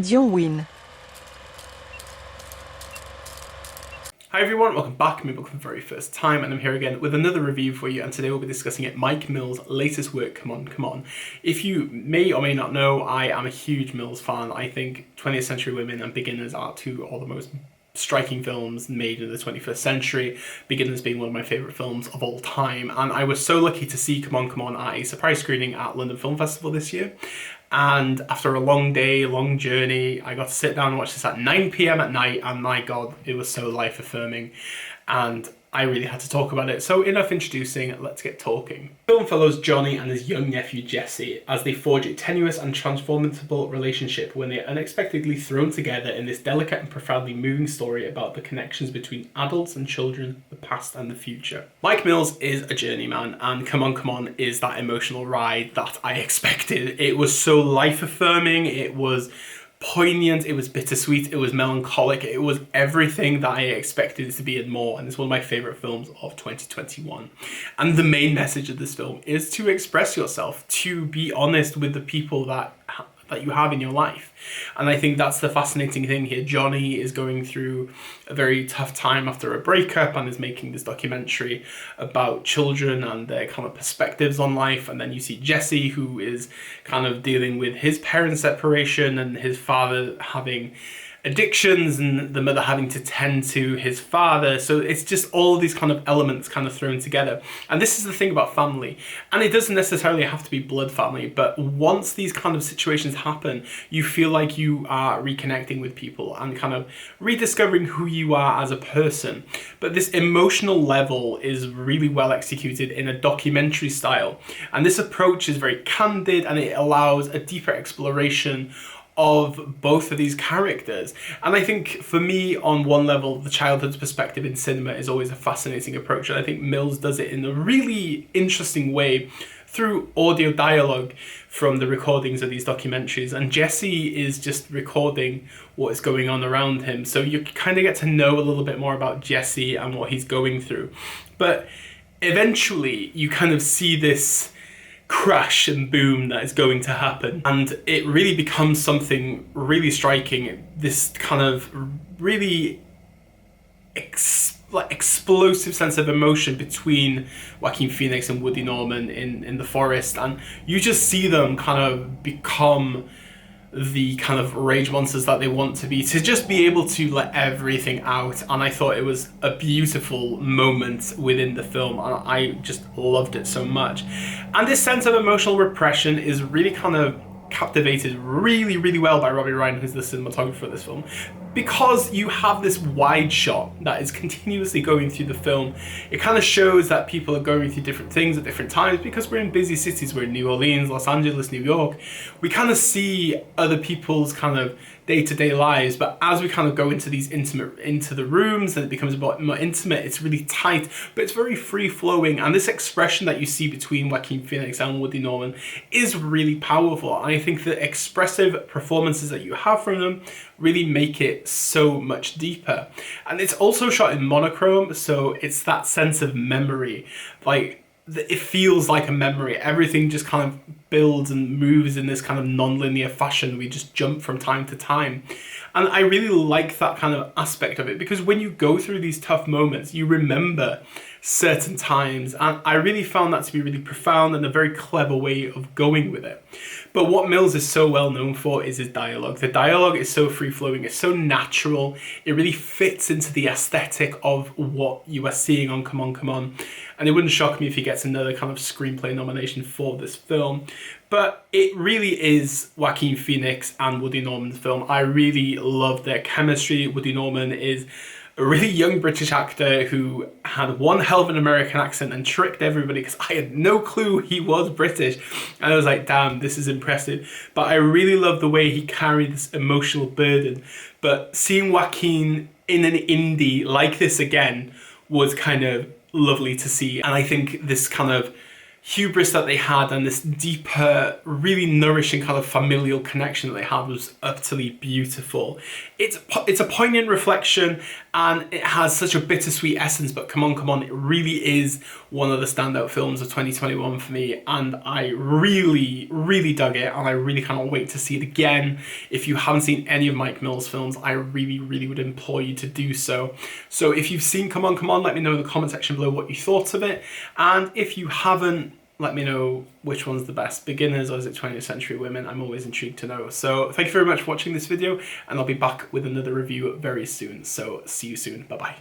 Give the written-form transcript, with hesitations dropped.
Dion win. Hi everyone, welcome back. Maybe for the very first time, and I'm here again with another review for you, and today we'll be discussing it, Mike Mills' latest work, Come On, Come On. If you may or may not know, I am a huge Mills fan. I think 20th Century Women and Beginners are two of the most striking films made in the 21st century, Beginners being one of my favourite films of all time, and I was so lucky to see Come On at a surprise screening at London Film Festival this year. And after a long day, long journey, I got to sit down and watch this at 9 p.m. at night, and my god, it was so life affirming. And I really had to talk about it. So enough introducing, let's get talking. The film follows Johnny and his young nephew Jesse as they forge a tenuous and transformable relationship when they are unexpectedly thrown together in this delicate and profoundly moving story about the connections between adults and children, the past and the future. Mike Mills is a journeyman, and Come On is that emotional ride that I expected. It was so life affirming, it was poignant, it was bittersweet, it was melancholic, it was everything that I expected it to be and more, and it's one of my favourite films of 2021. And the main message of this film is to express yourself, to be honest with the people that you have in your life. And I think that's the fascinating thing here. Johnny is going through a very tough time after a breakup and is making this documentary about children and their kind of perspectives on life. And then you see Jesse, who is kind of dealing with his parents' separation and his father having addictions and the mother having to tend to his father. So it's just all of these kind of elements kind of thrown together. And this is the thing about family. And it doesn't necessarily have to be blood family, but once these kind of situations happen, you feel like you are reconnecting with people and kind of rediscovering who you are as a person. But this emotional level is really well executed in a documentary style. And this approach is very candid and it allows a deeper exploration of both of these characters. And I think for me, on one level, the childhood perspective in cinema is always a fascinating approach, and I think Mills does it in a really interesting way through audio dialogue from the recordings of these documentaries. And Jesse is just recording what is going on around him, so you kind of get to know a little bit more about Jesse and what he's going through. But eventually you kind of see this crash and boom that is going to happen, and it really becomes something really striking, this kind of really explosive sense of emotion between Joaquin Phoenix and Woody Norman in the forest, and you just see them kind of become the kind of rage monsters that they want to be, to just be able to let everything out. And I thought it was a beautiful moment within the film, and I just loved it so much. And this sense of emotional repression is really kind of captivated really well by Robbie Ryan, who's the cinematographer of this film, because you have this wide shot that is continuously going through the film. It kind of shows that people are going through different things at different times, because we're in busy cities. We're in New Orleans, Los Angeles, New York. We kind of see other people's kind of day-to-day lives, but as we kind of go into the rooms and it becomes a bit more intimate, it's really tight, but it's very free-flowing. And this expression that you see between Joaquin Phoenix and Woody Norman is really powerful. And I think the expressive performances that you have from them really make it so much deeper. And it's also shot in monochrome, so it's that sense of memory. Like, it feels like a memory. Everything just kind of builds and moves in this kind of non-linear fashion. We just jump from time to time. And I really like that kind of aspect of it, because when you go through these tough moments, you remember certain times. And I really found that to be really profound and a very clever way of going with it. But what Mills is so well known for is his dialogue. The dialogue is so free-flowing, it's so natural, it really fits into the aesthetic of what you are seeing on Come On. And it wouldn't shock me if he gets another kind of screenplay nomination for this film. But it really is Joaquin Phoenix and Woody Norman's film. I really love their chemistry. Woody Norman is a really young British actor who had one hell of an American accent and tricked everybody, because I had no clue he was British. And I was like, damn, this is impressive. But I really love the way he carried this emotional burden. But seeing Joaquin in an indie like this again was kind of lovely to see. And I think this kind of hubris that they had and this deeper, really nourishing kind of familial connection that they had was utterly beautiful. It's a poignant reflection and it has such a bittersweet essence, but come on, it really is one of the standout films of 2021 for me, and I really dug it, and I really cannot wait to see it again. If you haven't seen any of Mike Mills' films, I really would implore you to do so. So if you've seen Come On, let me know in the comment section below what you thought of it, and if you haven't, let me know which one's the best, beginners or is it 20th century women? I'm always intrigued to know. So thank you very much for watching this video, and I'll be back with another review very soon. So see you soon. Bye bye.